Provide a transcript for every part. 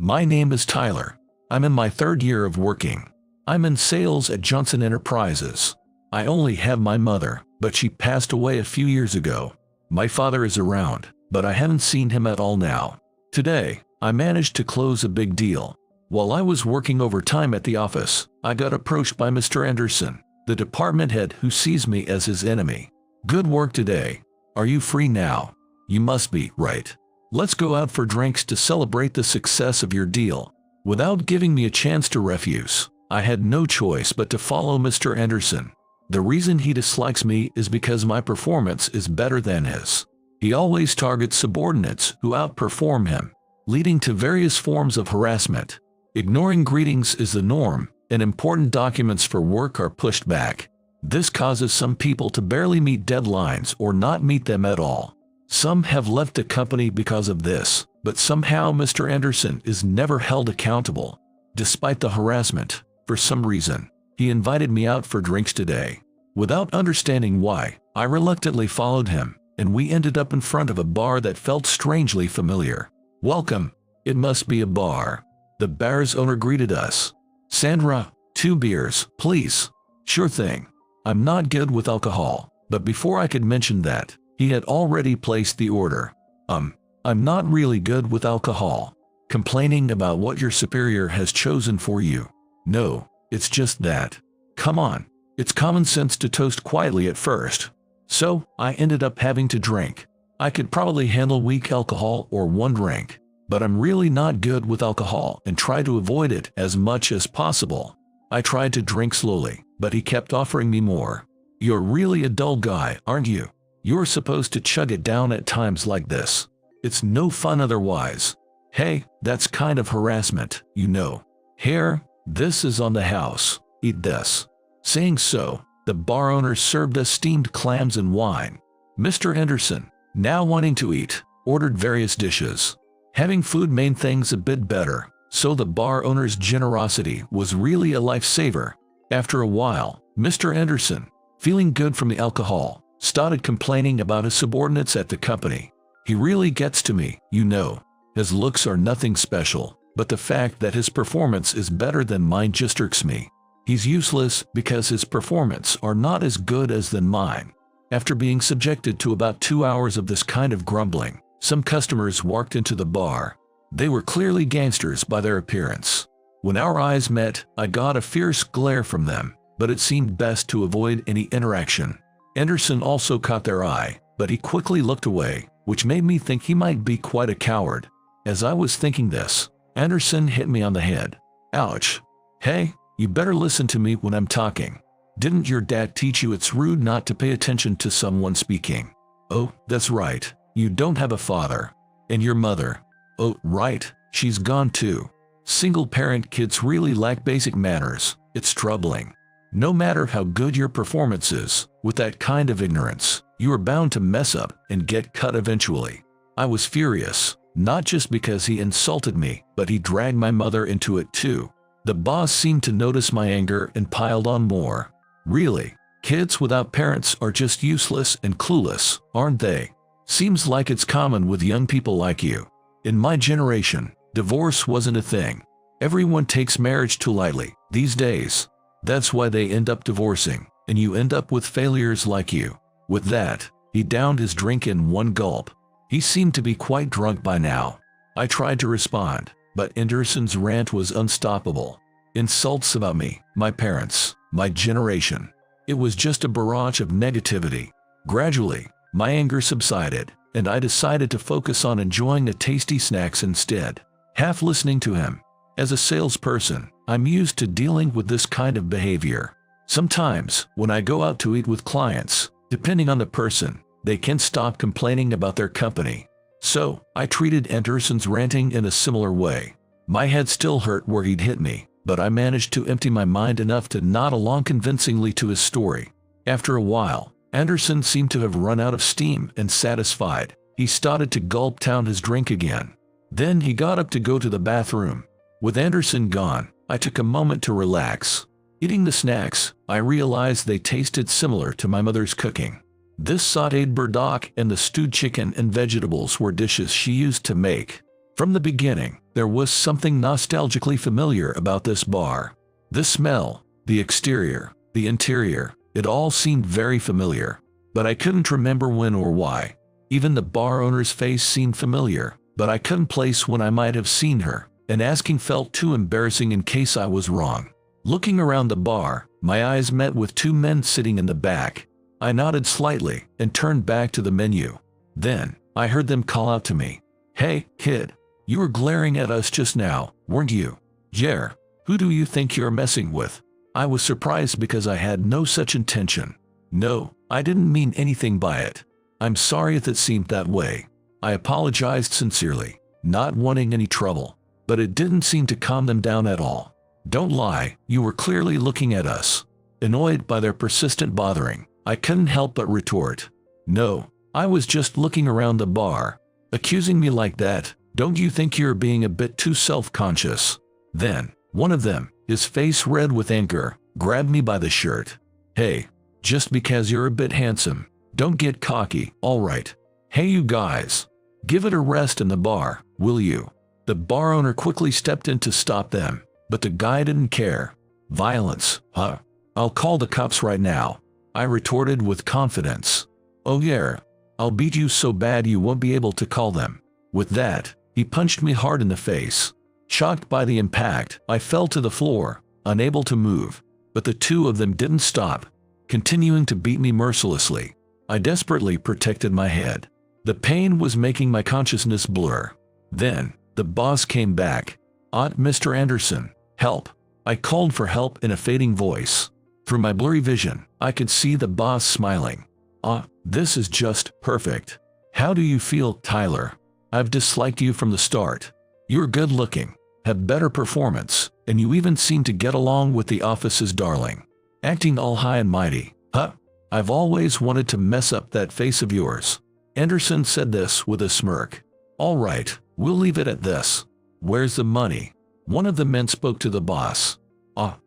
My name is Tyler. I'm in my third year of working. I'm in sales at Johnson Enterprises. I only have my mother, but she passed away a few years ago. My father is around, but I haven't seen him at all now. Today, I managed to close a big deal. While I was working overtime at the office, I got approached by Mr. Anderson, the department head who sees me as his enemy. Good work today. Are you free now? You must be, right? Let's go out for drinks to celebrate the success of your deal. Without giving me a chance to refuse, I had no choice but to follow Mr. Anderson. The reason he dislikes me is because my performance is better than his. He always targets subordinates who outperform him, leading to various forms of harassment. Ignoring greetings is the norm, and important documents for work are pushed back. This causes some people to barely meet deadlines or not meet them at all. Some have left the company because of this, but somehow Mr. Anderson is never held accountable. Despite the harassment, for some reason, he invited me out for drinks today. Without understanding why, I reluctantly followed him, and we ended up in front of a bar that felt strangely familiar. Welcome. It must be a bar. The bar's owner greeted us. Sandra, 2 beers, please. Sure thing. I'm not good with alcohol, but before I could mention that, he had already placed the order. I'm not really good with alcohol. Complaining about what your superior has chosen for you. No, it's just that. Come on, it's common sense to toast quietly at first. So, I ended up having to drink. I could probably handle weak alcohol or 1 drink, but I'm really not good with alcohol and try to avoid it as much as possible. I tried to drink slowly, but he kept offering me more. You're really a dull guy, aren't you? You're supposed to chug it down at times like this. It's no fun otherwise. Hey, that's kind of harassment, you know. Here, this is on the house. Eat this. Saying so, the bar owner served us steamed clams and wine. Mr. Anderson, now wanting to eat, ordered various dishes. Having food made things a bit better, so the bar owner's generosity was really a lifesaver. After a while, Mr. Anderson, feeling good from the alcohol, started complaining about his subordinates at the company. He really gets to me, you know. His looks are nothing special, but the fact that his performance is better than mine just irks me. He's useless because his performance are not as good as than mine. After being subjected to about 2 hours of this kind of grumbling, some customers walked into the bar. They were clearly gangsters by their appearance. When our eyes met, I got a fierce glare from them, but it seemed best to avoid any interaction. Anderson also caught their eye, but he quickly looked away, which made me think he might be quite a coward. As I was thinking this, Anderson hit me on the head. Ouch. Hey, you better listen to me when I'm talking. Didn't your dad teach you it's rude not to pay attention to someone speaking? Oh, that's right. You don't have a father. And your mother? Oh, right, she's gone too. Single-parent kids really lack basic manners. It's troubling. No matter how good your performance is, with that kind of ignorance, you are bound to mess up and get cut eventually. I was furious, not just because he insulted me, but he dragged my mother into it too. The boss seemed to notice my anger and piled on more. Really, kids without parents are just useless and clueless, aren't they? Seems like it's common with young people like you. In my generation, divorce wasn't a thing. Everyone takes marriage too lightly these days. That's why they end up divorcing, and you end up with failures like you. With that, he downed his drink in 1 gulp. He seemed to be quite drunk by now. I tried to respond, but Anderson's rant was unstoppable. Insults about me, my parents, my generation. It was just a barrage of negativity. Gradually, my anger subsided, and I decided to focus on enjoying the tasty snacks instead. Half listening to him. As a salesperson, I'm used to dealing with this kind of behavior. Sometimes, when I go out to eat with clients, depending on the person, they can't stop complaining about their company. So, I treated Anderson's ranting in a similar way. My head still hurt where he'd hit me, but I managed to empty my mind enough to nod along convincingly to his story. After a while, Anderson seemed to have run out of steam and satisfied. He started to gulp down his drink again. Then he got up to go to the bathroom. With Anderson gone, I took a moment to relax. Eating the snacks, I realized they tasted similar to my mother's cooking. This sautéed burdock and the stewed chicken and vegetables were dishes she used to make. From the beginning, There was something nostalgically familiar about this bar. The smell, the exterior, the interior, it all seemed very familiar. But I couldn't remember when or why. Even the bar owner's face seemed familiar, but I couldn't place when I might have seen her, and asking felt too embarrassing in case I was wrong. Looking around the bar, my eyes met with two men sitting in the back. I nodded slightly and turned back to the menu. Then, I heard them call out to me. "Hey, kid, you were glaring at us just now, weren't you? Yeah, who do you think you're messing with?" I was surprised because I had no such intention. No, I didn't mean anything by it. I'm sorry if it seemed that way. I apologized sincerely, not wanting any trouble, but it didn't seem to calm them down at all. Don't lie, you were clearly looking at us. Annoyed by their persistent bothering, I couldn't help but retort. No, I was just looking around the bar. Accusing me like that, don't you think you're being a bit too self-conscious? Then, one of them, his face red with anger, grabbed me by the shirt. "Hey, just because you're a bit handsome, don't get cocky, all right? Hey you guys, give it a rest in the bar, will you?" The bar owner quickly stepped in to stop them, but the guy didn't care. "Violence, huh? I'll call the cops right now," I retorted with confidence. "Oh yeah, I'll beat you so bad you won't be able to call them." With that, he punched me hard in the face. Shocked by the impact, I fell to the floor, unable to move, but the two of them didn't stop, continuing to beat me mercilessly. I desperately protected my head. The pain was making my consciousness blur. Then, the boss came back. "Mr. Anderson, help." I called for help in a fading voice. Through my blurry vision, I could see the boss smiling. This is just perfect. How do you feel, Tyler? I've disliked you from the start. You're good looking, have better performance, and you even seem to get along with the office's darling. Acting all high and mighty, huh? I've always wanted to mess up that face of yours. Anderson said this with a smirk. All right, we'll leave it at this. Where's the money? One of the men spoke to the boss.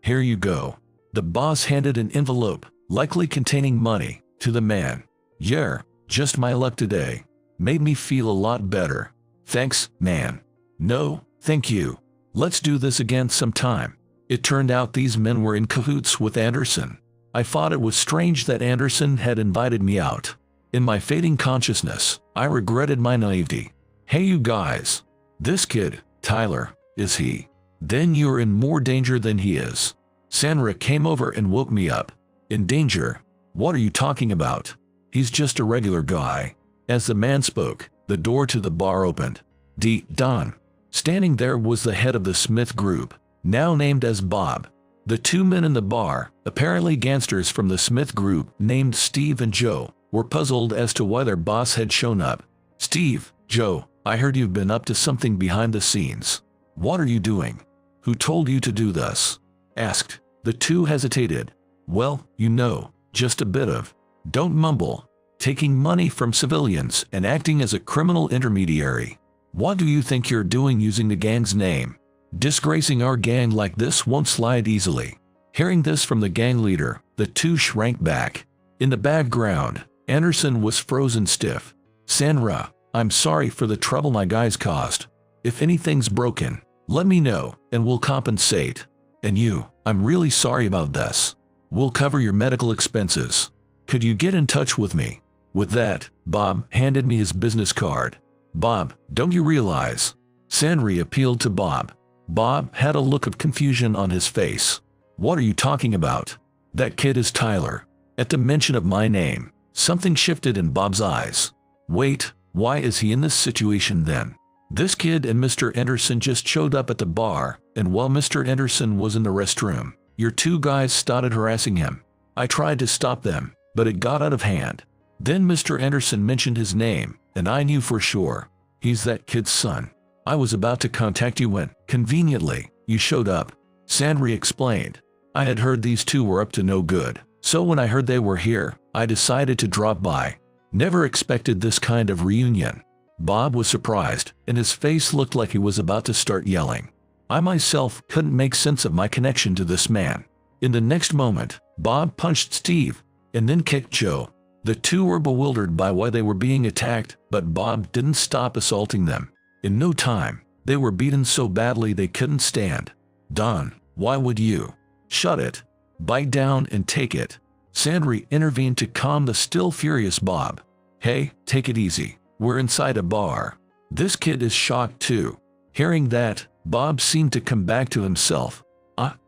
Here you go. The boss handed an envelope, likely containing money, to the man. Yeah, just my luck today. Made me feel a lot better. Thanks, man. No, thank you. Let's do this again sometime. It turned out these men were in cahoots with Anderson. I thought it was strange that Anderson had invited me out. In my fading consciousness, I regretted my naivety. Hey you guys. This kid, Tyler, is he? Then you're in more danger than he is. Sandra came over and woke me up. In danger? What are you talking about? He's just a regular guy. As the man spoke, the door to the bar opened. Don. Standing there was the head of the Smith Group, now named as Bob. The two men in the bar, apparently gangsters from the Smith Group named Steve and Joe, were puzzled as to why their boss had shown up. Steve, Joe, I heard you've been up to something behind the scenes. What are you doing? Who told you to do this? Asked. The two hesitated. Well, you know, just a bit of. Don't mumble. Taking money from civilians and acting as a criminal intermediary. What do you think you're doing using the gang's name? Disgracing our gang like this won't slide easily. Hearing this from the gang leader, the two shrank back. In the background, Anderson was frozen stiff. Sandra, I'm sorry for the trouble my guys caused. If anything's broken, let me know and we'll compensate. And you, I'm really sorry about this. We'll cover your medical expenses. Could you get in touch with me? With that, Bob handed me his business card. Bob, don't you realize? Sandra appealed to Bob. Bob had a look of confusion on his face. What are you talking about? That kid is Tyler. At the mention of my name, something shifted in Bob's eyes. Wait, why is he in this situation then? This kid and Mr. Anderson just showed up at the bar, and while Mr. Anderson was in the restroom, your two guys started harassing him. I tried to stop them, but it got out of hand. Then Mr. Anderson mentioned his name, and I knew for sure. He's that kid's son. I was about to contact you when, conveniently, you showed up. Sandra explained. I had heard these two were up to no good, so when I heard they were here, I decided to drop by. Never expected this kind of reunion. Bob was surprised, and his face looked like he was about to start yelling. I myself couldn't make sense of my connection to this man. In the next moment, Bob punched Steve, and then kicked Joe. The two were bewildered by why they were being attacked, but Bob didn't stop assaulting them. In no time, They were beaten so badly they couldn't stand. Don, why would you? Shut it. Bite down and take it. Sandra intervened to calm the still furious Bob. Hey, take it easy. We're inside a bar. This kid is shocked too. Hearing that, Bob seemed to come back to himself.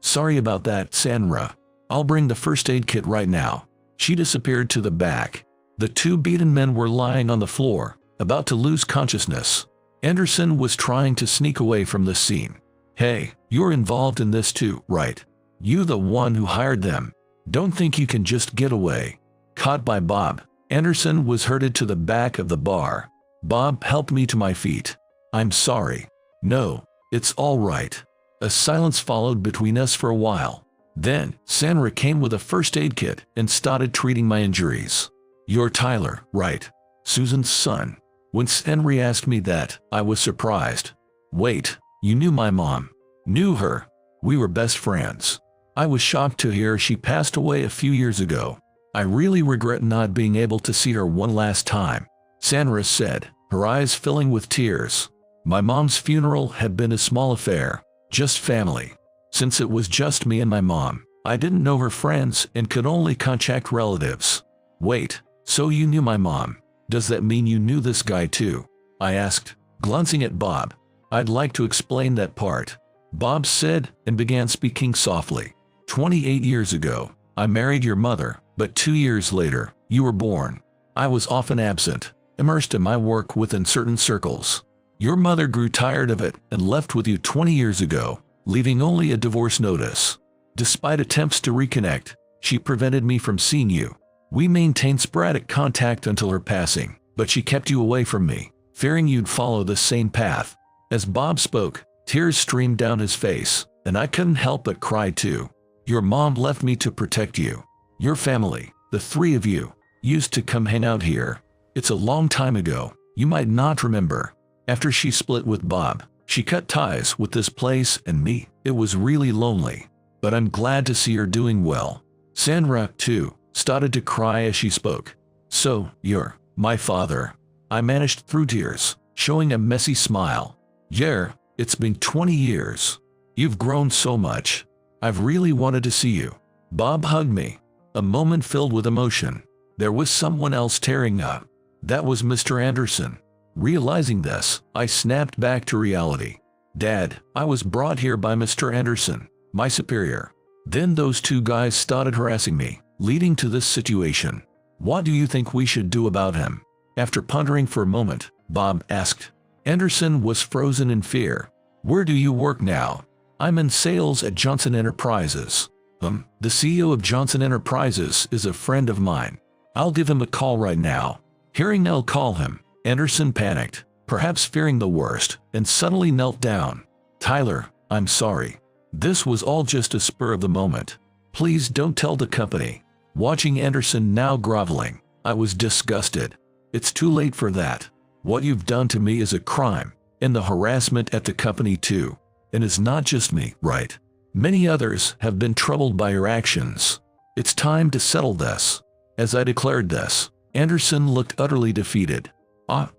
Sorry about that, Sandra. I'll bring the first aid kit right now. She disappeared to the back. The two beaten men were lying on the floor, about to lose consciousness. Anderson was trying to sneak away from the scene. Hey, you're involved in this too, right? You the one who hired them. Don't think you can just get away. Caught by Bob, Anderson was herded to the back of the bar. Bob helped me to my feet. I'm sorry. No, it's all right. A silence followed between us for a while. Then, Sandra came with a first aid kit and started treating my injuries. You're Tyler, right? Susan's son. When Sandra asked me that, I was surprised. Wait, you knew my mom? Knew her? We were best friends. I was shocked to hear she passed away a few years ago. I really regret not being able to see her one last time, Sandra said, her eyes filling with tears. My mom's funeral had been a small affair, just family. Since it was just me and my mom, I didn't know her friends and could only contact relatives. Wait, so you knew my mom? Does that mean you knew this guy too? I asked, glancing at Bob. I'd like to explain that part, Bob said and began speaking softly. 28 years ago, I married your mother, but 2 years later, you were born. I was often absent, immersed in my work within certain circles. Your mother grew tired of it and left with you 20 years ago, leaving only a divorce notice. Despite attempts to reconnect, she prevented me from seeing you. We maintained sporadic contact until her passing, but she kept you away from me, fearing you'd follow the same path. As Bob spoke, tears streamed down his face, and I couldn't help but cry too. Your mom left me to protect you. Your family, the three of you, used to come hang out here. It's a long time ago, you might not remember. After she split with Bob, she cut ties with this place and me. It was really lonely, but I'm glad to see her doing well. Sandra, too, started to cry as she spoke. So, you're my father. I managed through tears, showing a messy smile. Yeah, it's been 20 years. You've grown so much. I've really wanted to see you. Bob hugged me, a moment filled with emotion. There was someone else tearing up. That was Mr. Anderson. Realizing this, I snapped back to reality. Dad, I was brought here by Mr. Anderson, my superior. Then those two guys started harassing me, leading to this situation. What do you think we should do about him? After pondering for a moment, Bob asked. Anderson was frozen in fear. Where do you work now? I'm in sales at Johnson Enterprises. The CEO of Johnson Enterprises is a friend of mine. I'll give him a call right now. Hearing I'll call him, Anderson panicked, perhaps fearing the worst, and suddenly knelt down. Tyler, I'm sorry. This was all just a spur of the moment. Please don't tell the company. Watching Anderson now groveling, I was disgusted. It's too late for that. What you've done to me is a crime, and the harassment at the company too. And it's not just me, right? Many others have been troubled by your actions. It's time to settle this. As I declared this, Anderson looked utterly defeated.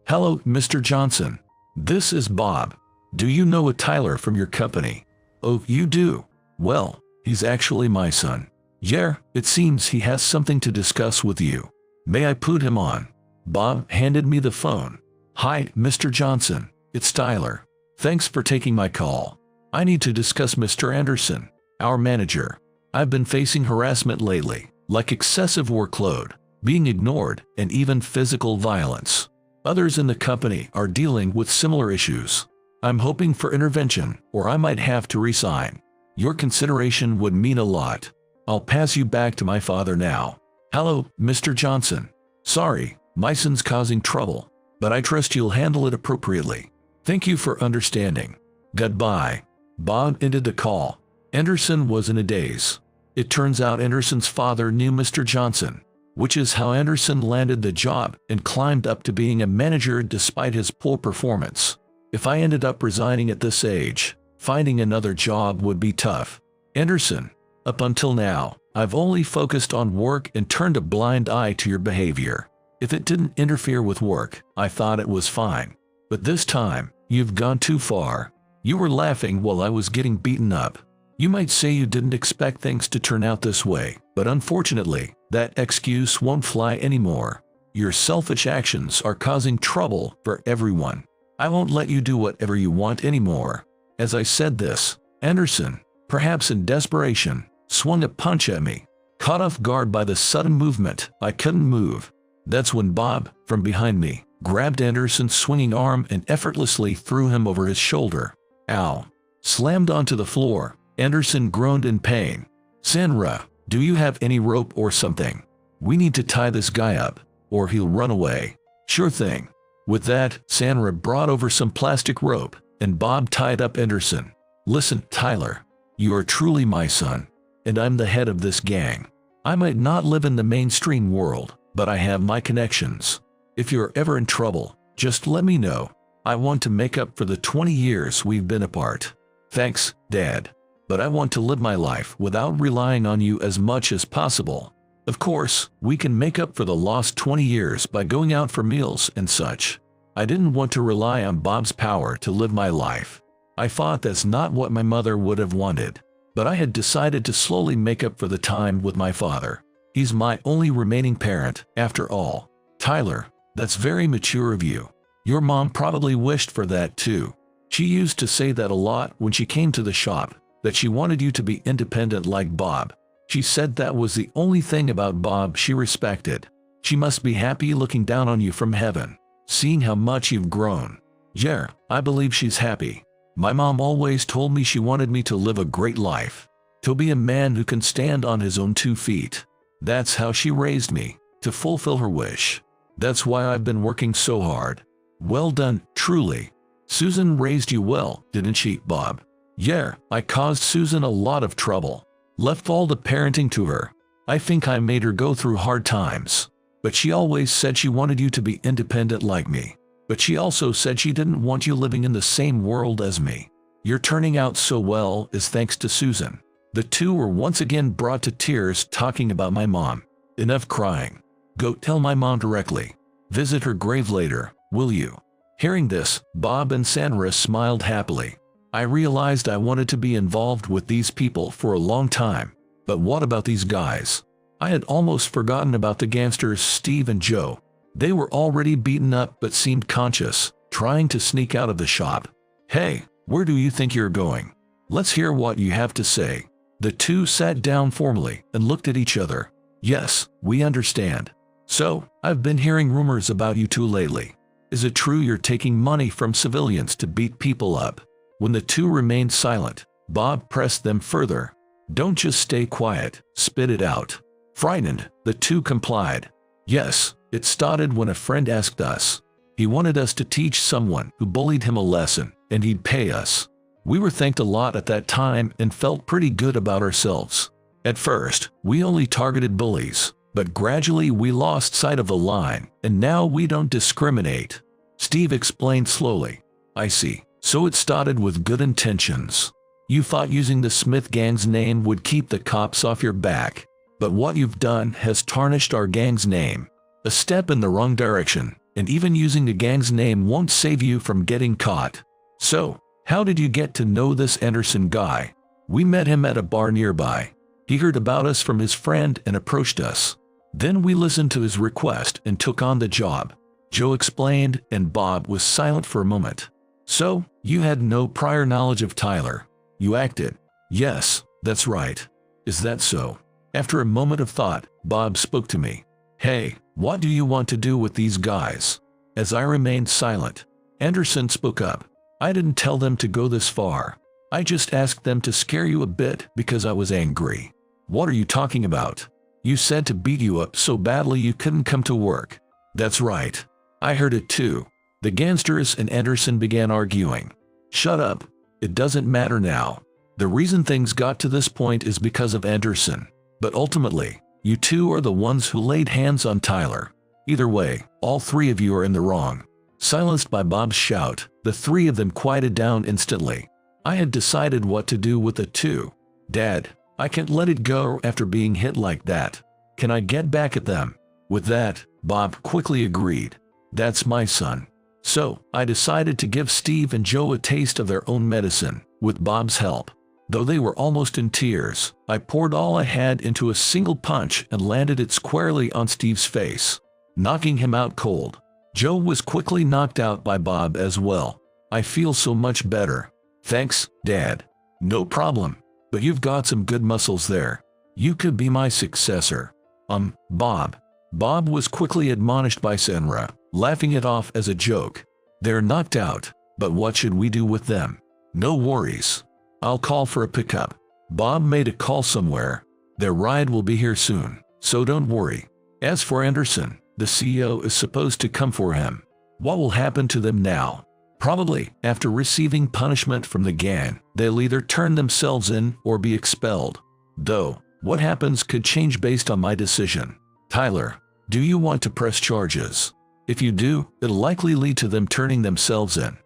Hello, Mr. Johnson. This is Bob. Do you know a Tyler from your company? Oh, you do? Well, he's actually my son. Yeah, it seems he has something to discuss with you. May I put him on? Bob handed me the phone. Hi, Mr. Johnson. It's Tyler. Thanks for taking my call. I need to discuss Mr. Anderson, our manager. I've been facing harassment lately, like excessive workload, being ignored, and even physical violence. Others in the company are dealing with similar issues. I'm hoping for intervention, or I might have to resign. Your consideration would mean a lot. I'll pass you back to my father now. Hello, Mr. Johnson. Sorry, my son's causing trouble, but I trust you'll handle it appropriately. Thank you for understanding. Goodbye. Bob ended the call. Anderson was in a daze. It turns out Anderson's father knew Mr. Johnson, which is how Anderson landed the job and climbed up to being a manager despite his poor performance. If I ended up resigning at this age, finding another job would be tough. Anderson, up until now, I've only focused on work and turned a blind eye to your behavior. If it didn't interfere with work, I thought it was fine. But this time, You've gone too far. You were laughing while I was getting beaten up. You might say you didn't expect things to turn out this way, but unfortunately, that excuse won't fly anymore. Your selfish actions are causing trouble for everyone. I won't let you do whatever you want anymore." As I said this, Anderson, perhaps in desperation, swung a punch at me. Caught off guard by the sudden movement, I couldn't move. That's when Bob, from behind me, grabbed Anderson's swinging arm and effortlessly threw him over his shoulder. Ow! Slammed onto the floor, Anderson groaned in pain. "Sandra, do you have any rope or something? We need to tie this guy up, or he'll run away." "Sure thing." With that, Sandra brought over some plastic rope, and Bob tied up Anderson. "Listen, Tyler, you are truly my son, and I'm the head of this gang. I might not live in the mainstream world, but I have my connections. If you're ever in trouble, just let me know. I want to make up for the 20 years we've been apart." "Thanks, Dad. But I want to live my life without relying on you as much as possible. Of course, we can make up for the lost 20 years by going out for meals and such. I didn't want to rely on Bob's power to live my life. I thought that's not what my mother would have wanted. But I had decided to slowly make up for the time with my father. He's my only remaining parent, after all." "Tyler, that's very mature of you. Your mom probably wished for that too. She used to say that a lot when she came to the shop, that she wanted you to be independent like Bob. She said that was the only thing about Bob she respected. She must be happy looking down on you from heaven, seeing how much you've grown." "Yeah, I believe she's happy. My mom always told me she wanted me to live a great life, to be a man who can stand on his own 2 feet. That's how she raised me, to fulfill her wish. That's why I've been working so hard." "Well done, truly. Susan raised you well, didn't she, Bob?" "Yeah, I caused Susan a lot of trouble. Left all the parenting to her. I think I made her go through hard times. But she always said she wanted you to be independent like me. But she also said she didn't want you living in the same world as me. You're turning out so well is thanks to Susan." The two were once again brought to tears talking about my mom. "Enough crying. Go tell my mom directly. Visit her grave later, will you?" Hearing this, Bob and Sandra smiled happily. I realized I wanted to be involved with these people for a long time. But what about these guys? I had almost forgotten about the gangsters Steve and Joe. They were already beaten up but seemed conscious, trying to sneak out of the shop. "Hey, where do you think you're going? Let's hear what you have to say." The two sat down formally and looked at each other. "Yes, we understand. So, I've been hearing rumors about you two lately. Is it true you're taking money from civilians to beat people up?" When the two remained silent, Bob pressed them further. "Don't just stay quiet, spit it out." Frightened, the two complied. "Yes, it started when a friend asked us. He wanted us to teach someone who bullied him a lesson, and he'd pay us. We were thanked a lot at that time and felt pretty good about ourselves. At first, we only targeted bullies, but gradually we lost sight of the line, and now we don't discriminate." Steve explained slowly. "I see. So it started with good intentions. You thought using the Smith gang's name would keep the cops off your back. But what you've done has tarnished our gang's name. A step in the wrong direction, and even using the gang's name won't save you from getting caught. So, how did you get to know this Anderson guy?" "We met him at a bar nearby. He heard about us from his friend and approached us. Then we listened to his request and took on the job," Joe explained, and Bob was silent for a moment. "So, you had no prior knowledge of Tyler. You acted." "Yes, that's right." "Is that so?" After a moment of thought, Bob spoke to me. "Hey, what do you want to do with these guys?" As I remained silent, Anderson spoke up. "I didn't tell them to go this far. I just asked them to scare you a bit because I was angry." "What are you talking about?" "You said to beat you up so badly you couldn't come to work." "That's right. I heard it too." The gangsters and Anderson began arguing. "Shut up. It doesn't matter now. The reason things got to this point is because of Anderson. But ultimately, you two are the ones who laid hands on Tyler. Either way, all three of you are in the wrong." Silenced by Bob's shout, the three of them quieted down instantly. I had decided what to do with the two. "Dad, I can't let it go after being hit like that. Can I get back at them?" With that, Bob quickly agreed. "That's my son. So, I decided to give Steve and Joe a taste of their own medicine, with Bob's help. Though they were almost in tears, I poured all I had into a single punch and landed it squarely on Steve's face, knocking him out cold. Joe was quickly knocked out by Bob as well. I feel so much better. Thanks, Dad. No problem. But you've got some good muscles there. You could be my successor. Bob. Bob was quickly admonished by Senra, laughing it off as a joke. They're knocked out, but what should we do with them? No worries. I'll call for a pickup. Bob made a call somewhere. Their ride will be here soon, so don't worry. As for Anderson, the CEO is supposed to come for him. What will happen to them now? Probably, after receiving punishment from the gang, they'll either turn themselves in or be expelled. Though, what happens could change based on my decision. Tyler, do you want to press charges? If you do, it'll likely lead to them turning themselves in.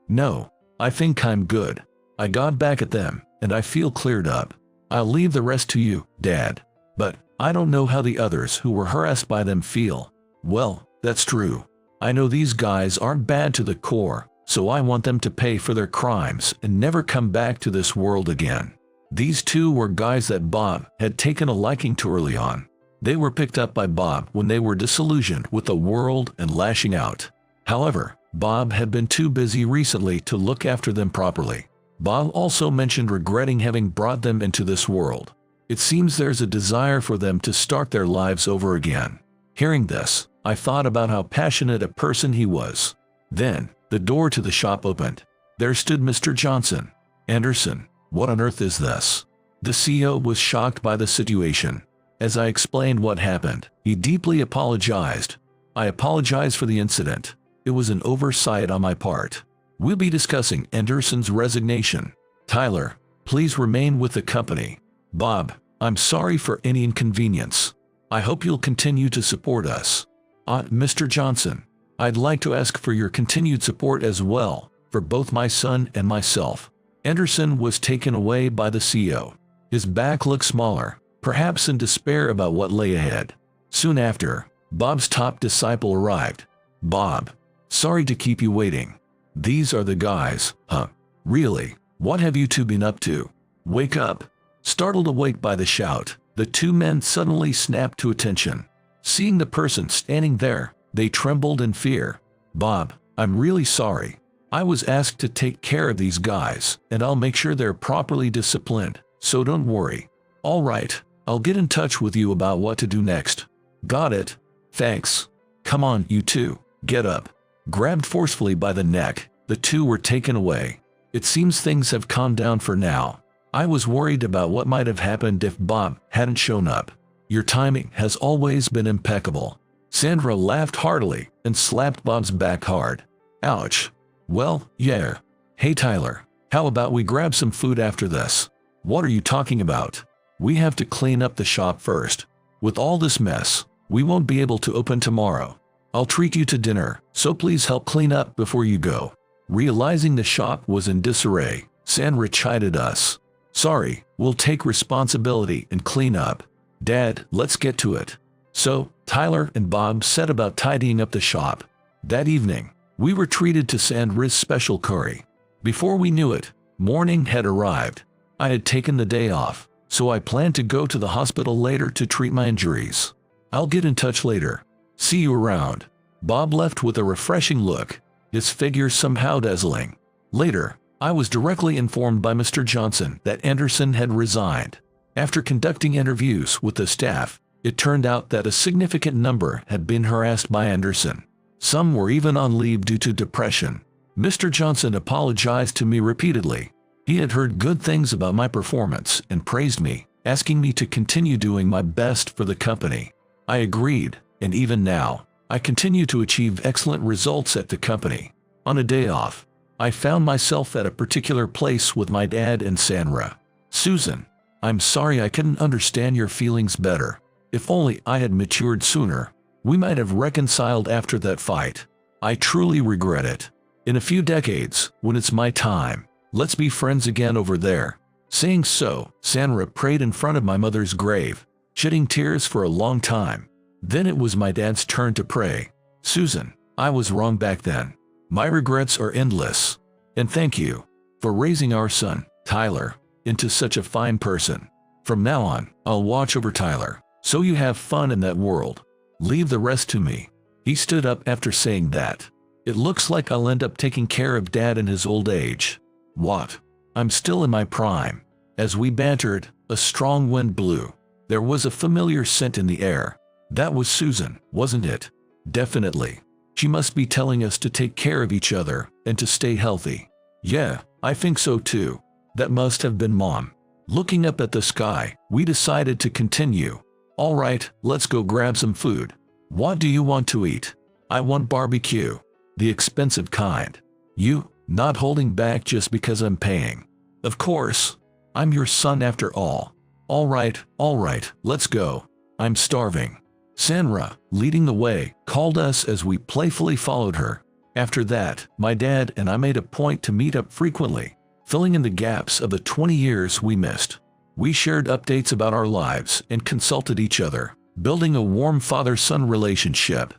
No. I think I'm good. I got back at them, and I feel cleared up. I'll leave the rest to you, Dad. But, I don't know how the others who were harassed by them feel. Well, that's true. I know these guys aren't bad to the core, so I want them to pay for their crimes and never come back to this world again. These two were guys that Bob had taken a liking to early on. They were picked up by Bob when they were disillusioned with the world and lashing out. However, Bob had been too busy recently to look after them properly. Bob also mentioned regretting having brought them into this world. It seems there's a desire for them to start their lives over again. Hearing this, I thought about how passionate a person he was. Then, the door to the shop opened. There stood Mr. Johnson. Anderson, what on earth is this? The CEO was shocked by the situation. As I explained what happened, he deeply apologized. I apologize for the incident. It was an oversight on my part. We'll be discussing Anderson's resignation. Tyler, please remain with the company. Bob, I'm sorry for any inconvenience. I hope you'll continue to support us. Mr. Johnson, I'd like to ask for your continued support as well, for both my son and myself. Anderson was taken away by the CEO. His back looked smaller, perhaps in despair about what lay ahead. Soon after, Bob's top disciple arrived. Bob, sorry to keep you waiting. These are the guys, huh? Really? What have you two been up to? Wake up. Startled awake by the shout, the two men suddenly snapped to attention. Seeing the person standing there, they trembled in fear. Bob, I'm really sorry. I was asked to take care of these guys, and I'll make sure they're properly disciplined, so don't worry. All right, I'll get in touch with you about what to do next. Got it. Thanks. Come on, you two, get up. Grabbed forcefully by the neck, the two were taken away. It seems things have calmed down for now. I was worried about what might have happened if Bob hadn't shown up. Your timing has always been impeccable. Sandra laughed heartily and slapped Bob's back hard. Ouch. Well, yeah. Hey Tyler, how about we grab some food after this? What are you talking about? We have to clean up the shop first. With all this mess, we won't be able to open tomorrow. I'll treat you to dinner, so please help clean up before you go. Realizing the shop was in disarray, Sandra chided us. Sorry, we'll take responsibility and clean up. Dad, let's get to it. So, Tyler and Bob set about tidying up the shop. That evening, we were treated to Sandra's special curry. Before we knew it, morning had arrived. I had taken the day off, so I planned to go to the hospital later to treat my injuries. I'll get in touch later. See you around. Bob left with a refreshing look, his figure somehow dazzling. Later, I was directly informed by Mr. Johnson that Anderson had resigned. After conducting interviews with the staff, it turned out that a significant number had been harassed by Anderson. Some were even on leave due to depression. Mr. Johnson apologized to me repeatedly. He had heard good things about my performance and praised me, asking me to continue doing my best for the company. I agreed, and even now, I continue to achieve excellent results at the company. On a day off, I found myself at a particular place with my dad and Sandra. Susan, I'm sorry I couldn't understand your feelings better. If only I had matured sooner, we might have reconciled after that fight. I truly regret it. In a few decades, when it's my time, let's be friends again over there. Saying so, Sandra prayed in front of my mother's grave, shedding tears for a long time. Then it was my dad's turn to pray. Susan, I was wrong back then. My regrets are endless. And thank you for raising our son, Tyler, into such a fine person. From now on, I'll watch over Tyler, so you have fun in that world. Leave the rest to me." He stood up after saying that. "It looks like I'll end up taking care of Dad in his old age." "What? I'm still in my prime." As we bantered, a strong wind blew. There was a familiar scent in the air. That was Susan, wasn't it? Definitely. She must be telling us to take care of each other and to stay healthy. Yeah, I think so too. That must have been Mom. Looking up at the sky, we decided to continue. "All right, let's go grab some food. What do you want to eat?" "I want barbecue. The expensive kind." "You, not holding back just because I'm paying." "Of course. I'm your son after all." All right, let's go. I'm starving." Sandra, leading the way, called us as we playfully followed her. After that, my dad and I made a point to meet up frequently, filling in the gaps of the 20 years we missed. We shared updates about our lives and consulted each other, building a warm father-son relationship.